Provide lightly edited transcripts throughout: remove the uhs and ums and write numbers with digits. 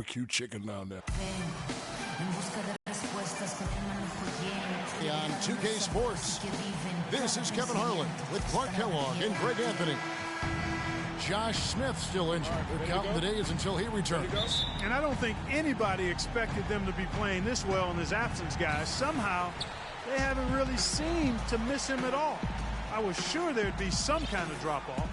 Cute chicken down there. On 2K Sports, this is Kevin Harlan with Clark Kellogg and Greg Anthony. Josh Smith still injured. They're counting the days until he returns. And I don't think anybody expected them to be playing this well in his absence, guys. Somehow, they haven't really seemed to miss him at all. I was sure there'd be some kind of drop-off.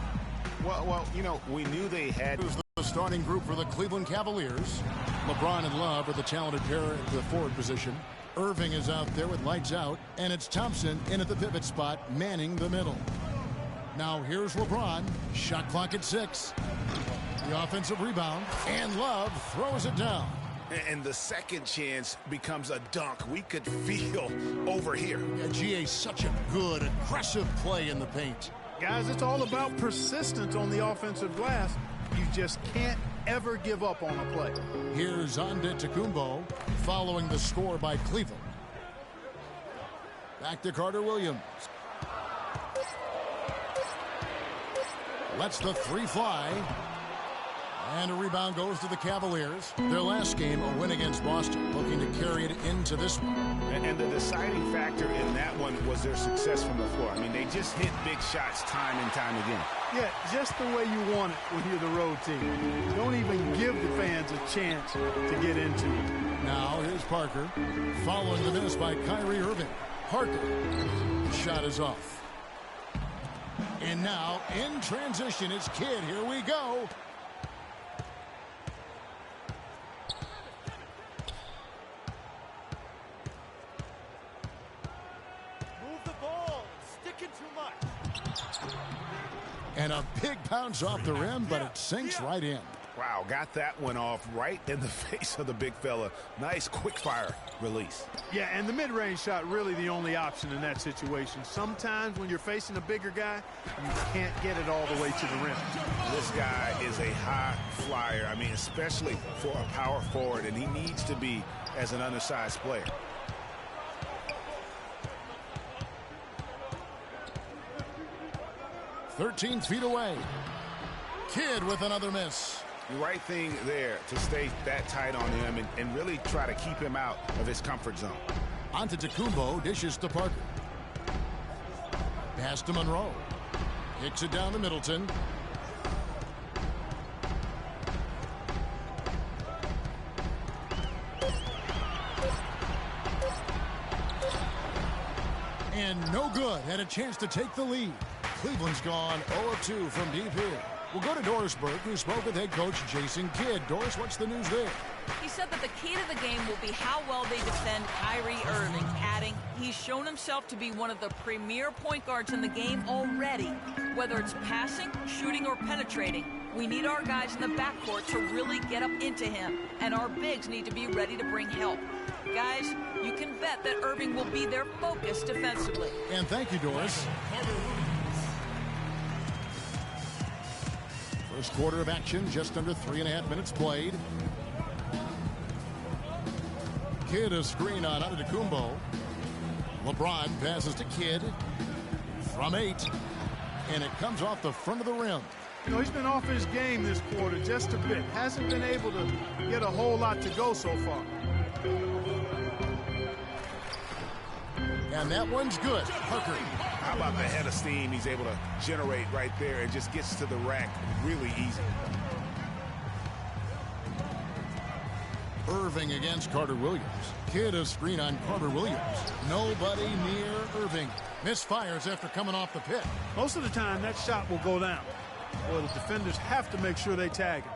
Well, you know, we knew they had... The starting group for the Cleveland Cavaliers. LeBron and Love are the talented pair at the forward position. Irving is out there with lights out, and it's Thompson in at the pivot spot, manning the middle. Now here's LeBron. Shot clock at 6. The offensive rebound, and Love throws it down. And the second chance becomes a dunk. We could feel over here. Yeah, GA, such a good, aggressive play in the paint. Guys, it's all about persistence on the offensive glass. You just can't ever give up on a play. Here's Antetokounmpo following the score by Cleveland. Back to Carter Williams. Lets the three fly. And a rebound goes to the Cavaliers. Their last game, a win against Boston, looking to carry it into this one. And the deciding factor in that one was their success from the floor. I mean, they just hit big shots time and time again. Yeah, just the way you want it when you're the road team. Don't even give the fans a chance to get into it. Now, here's Parker, following the miss by Kyrie Irving. Parker, the shot is off. And now, in transition, it's Kidd. Here we go. And a big bounce off the rim, but it sinks right in. Wow, got that one off right in the face of the big fella. Nice quick fire release. Yeah, and the mid-range shot really the only option in that situation. Sometimes when you're facing a bigger guy, you can't get it all the way to the rim. This guy is a high flyer. I mean, especially for a power forward, and he needs to be as an undersized player. "13 feet away. Kidd with another miss. The right thing there to stay that tight on him and really try to keep him out of his comfort zone. Antetokounmpo dishes to Parker. Pass to Monroe. Kicks it down to Middleton. And no good. Had a chance to take the lead. Cleveland's gone 0-2 from deep here. We'll go to Dorisburg, who spoke with head coach Jason Kidd. Doris, what's the news there? He said that the key to the game will be how well they defend Kyrie Irving, adding, he's shown himself to be one of the premier point guards in the game already. Whether it's passing, shooting, or penetrating, we need our guys in the backcourt to really get up into him, and our bigs need to be ready to bring help. Guys, you can bet that Irving will be their focus defensively. And thank you, Doris. First quarter of action, just under 3.5 minutes played. Kidd a screen on Antetokounmpo. LeBron passes to Kidd from 8. And it comes off the front of the rim. You know, he's been off his game this quarter just a bit. Hasn't been able to get a whole lot to go so far. And that one's good. Parker. How about the head of steam he's able to generate right there and just gets to the rack really easy. Irving against Carter Williams. Kidd a screen on Carter Williams. Nobody near Irving. Misfires after coming off the pick. Most of the time, that shot will go down. Well, the defenders have to make sure they tag him.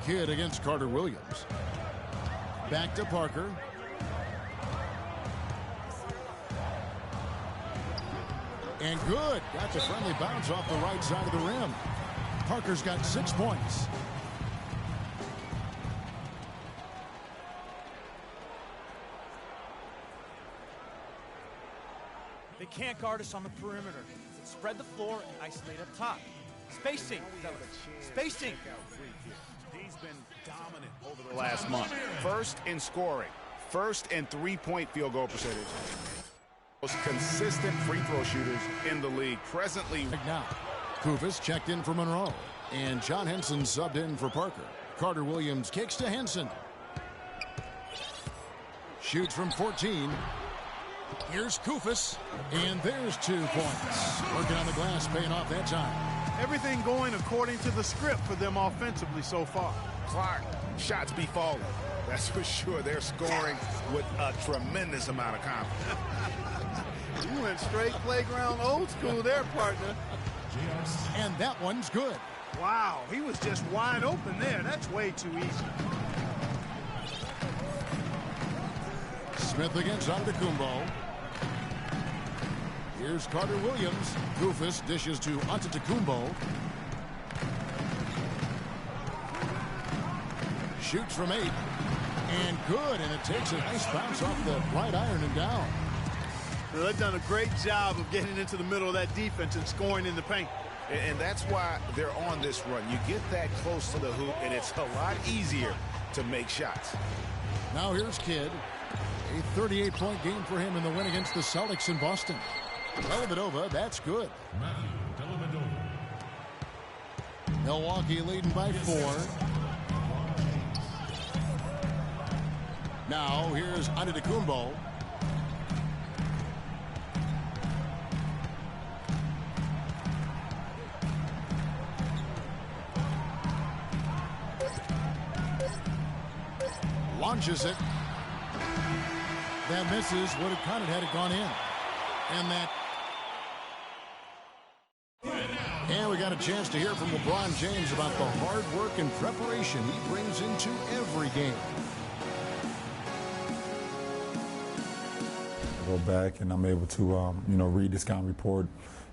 Kidd against Carter Williams. Back to Parker. And good. Got the friendly bounce off the right side of the rim. Parker's got 6 points. They can't guard us on the perimeter. Spread the floor and isolate up top. Spacing. Spacing. He's been dominant over the last month. First in scoring. First in three-point field goal percentage. Most consistent free throw shooters in the league. Presently. Now, Kufis checked in for Monroe. And John Henson subbed in for Parker. Carter Williams kicks to Henson. Shoots from 14. Here's Kufis. And there's 2 points. Working on the glass, paying off that time. Everything going according to the script for them offensively so far. Clark, shots be falling. That's for sure. They're scoring with a tremendous amount of confidence. You went straight playground old school there, partner. And that one's good. Wow, he was just wide open there. That's way too easy. Smith against Antetokounmpo. Here's Carter Williams. Kufis dishes to Antetokounmpo. Shoots from 8. And good, and it takes a nice bounce off the right iron and down. Well, they've done a great job of getting into the middle of that defense and scoring in the paint. And that's why they're on this run. You get that close to the hoop, and it's a lot easier to make shots. Now here's Kidd. A 38-point game for him in the win against the Celtics in Boston. Dellavedova, that's good. Milwaukee leading by 4. Now here's Antetokounmpo. Launches it. That misses. Would have counted had it gone in. And we got a chance to hear from LeBron James about the hard work and preparation he brings into every game. I go back and I'm able to, read the scouting report,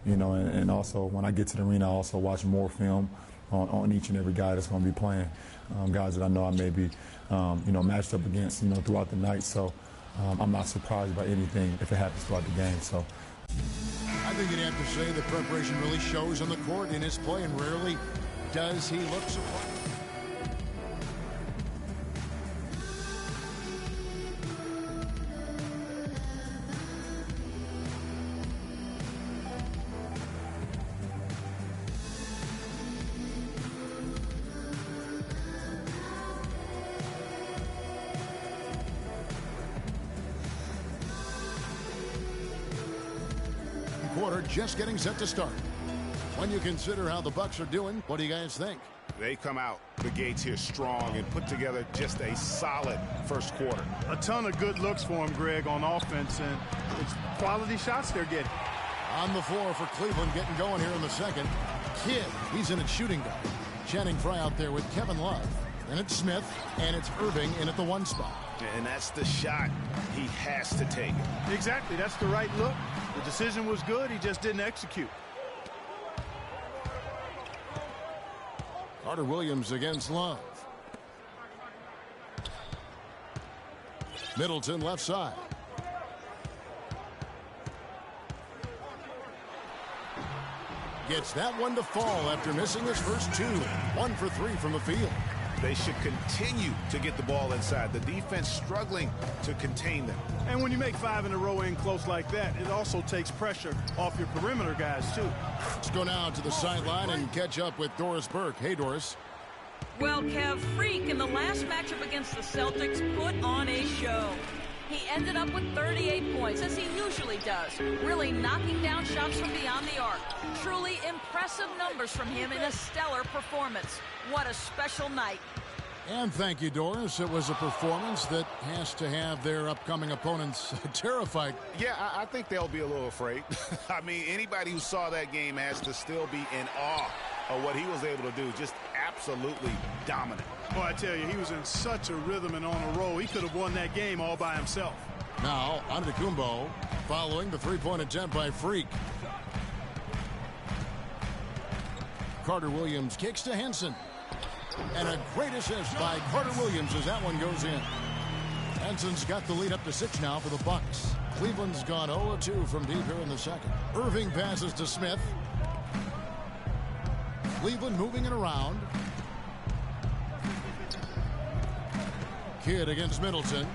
and also when I get to the arena, I also watch more film on each and every guy that's going to be playing, guys that I know I may be, matched up against, throughout the night. So I'm not surprised by anything if it happens throughout the game. So I think you'd have to say the preparation really shows on the court in his play, and rarely does he look surprised. Quarter just getting set to start. When you consider how the Bucks are doing, what do you guys think? They come out the gates here strong and put together just a solid first quarter. A ton of good looks for him, Greg, on offense, and it's quality shots they're getting. On the floor for Cleveland, getting going here in the second. Kidd, he's in at shooting guard. Channing Frye out there with Kevin Love. And it's Smith, and it's Irving in at the 1 spot. And that's the shot he has to take. Exactly, that's the right look. The decision was good, he just didn't execute. Carter Williams against Love. Middleton left side. Gets that one to fall after missing his first 2. 1 for 3 from the field. They should continue to get the ball inside. The defense struggling to contain them. And when you make 5 in a row in close like that, it also takes pressure off your perimeter guys, too. Let's go now to the sideline and catch up with Doris Burke. Hey, Doris. Well, Kev, Freak in the last matchup against the Celtics put on a show. He ended up with 38 points, as he usually does, really knocking down shots from beyond the arc. Truly impressive numbers from him in a stellar performance. What a special night. And thank you, Doris. It was a performance that has to have their upcoming opponents terrified. Yeah, I think they'll be a little afraid. I mean, anybody who saw that game has to still be in awe of what he was able to do. Just absolutely dominant. Boy, I tell you, he was in such a rhythm and on a roll. He could have won that game all by himself. Now, Antetokounmpo following the three-point attempt by Freak. Carter Williams kicks to Henson. And a great assist by Carter Williams as that one goes in. Henson's got the lead up to 6 now for the Bucks. Cleveland's gone 0-2 from deep here in the second. Irving passes to Smith. Cleveland moving it around. Kidd against Middleton.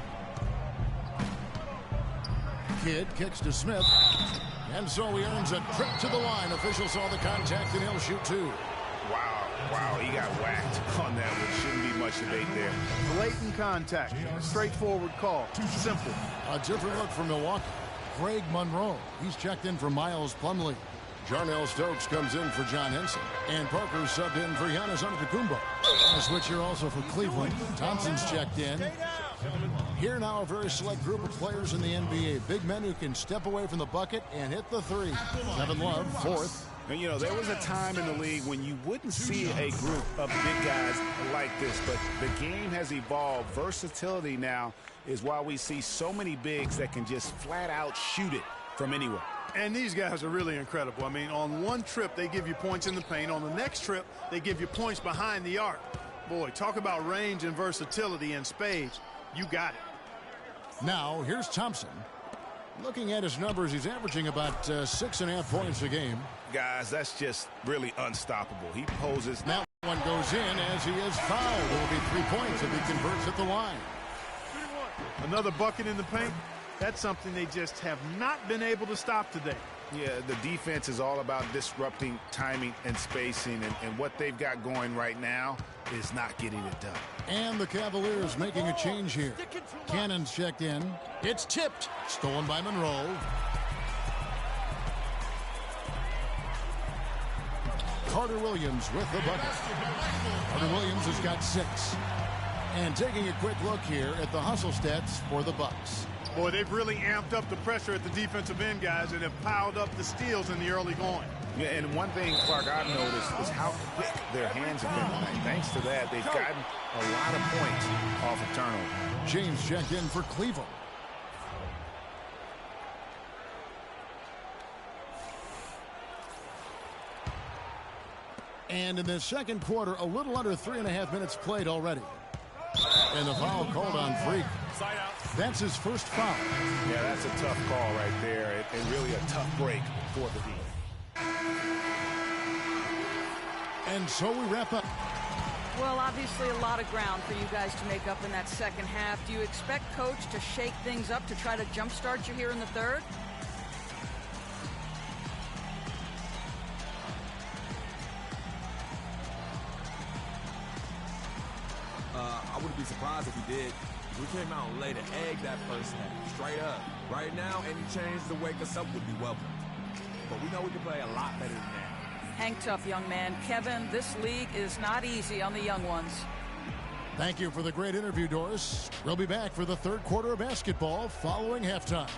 Kidd kicks to Smith. And so he earns a trip to the line. Officials saw the contact and he'll shoot 2. Wow. Wow, he got whacked on that one. Shouldn't be much debate there. Blatant contact. Straightforward call. Simple. A different look for Milwaukee. Greg Monroe. He's checked in for Miles Plumlee. Jarnell Stokes comes in for John Henson. And Parker's subbed in for Giannis Antetokounmpo. A switch here also for Cleveland. Thompson's checked in. Here now a very select group of players in the NBA. Big men who can step away from the bucket and hit the three. Kevin Love, fourth. And, you know, there was a time in the league when you wouldn't see a group of big guys like this, but the game has evolved. Versatility now is why we see so many bigs that can just flat out shoot it from anywhere. And these guys are really incredible. I mean, on one trip, they give you points in the paint. On the next trip, they give you points behind the arc. Boy, talk about range and versatility in spades. You got it. Now, here's Thompson. Looking at his numbers, he's averaging about 6.5 points a game. Guys, that's just really unstoppable. He poses. That one goes in as he is fouled. It will be 3 points if he converts at the line. Another bucket in the paint. That's something they just have not been able to stop today. Yeah, the defense is all about disrupting timing and spacing, and what they've got going right now is not getting it done. And the Cavaliers making a change here. Cannon's checked in. It's tipped. Stolen by Monroe. Carter Williams with the bucket. Carter Williams has got 6. And taking a quick look here at the hustle stats for the Bucks. Boy, they've really amped up the pressure at the defensive end, guys, and have piled up the steals in the early going. Yeah, and one thing, Clark, I've noticed is how quick their hands have been tonight. Thanks to that, they've gotten a lot of points off of turnover. James checked in for Cleveland. And in the second quarter, a little under 3.5 minutes played already. And the foul called on Freak. That's his first foul. Yeah, that's a tough call right there, and really a tough break for the team. And so we wrap up. Well, obviously a lot of ground for you guys to make up in that second half. Do you expect Coach to shake things up to try to jumpstart you here in the third? I wouldn't be surprised if he did. We came out and laid an egg that first half, straight up. Right now, any change to wake us up would be welcome. But we know we can play a lot better than that. Hang tough, young man. Kevin, this league is not easy on the young ones. Thank you for the great interview, Doris. We'll be back for the third quarter of basketball following halftime.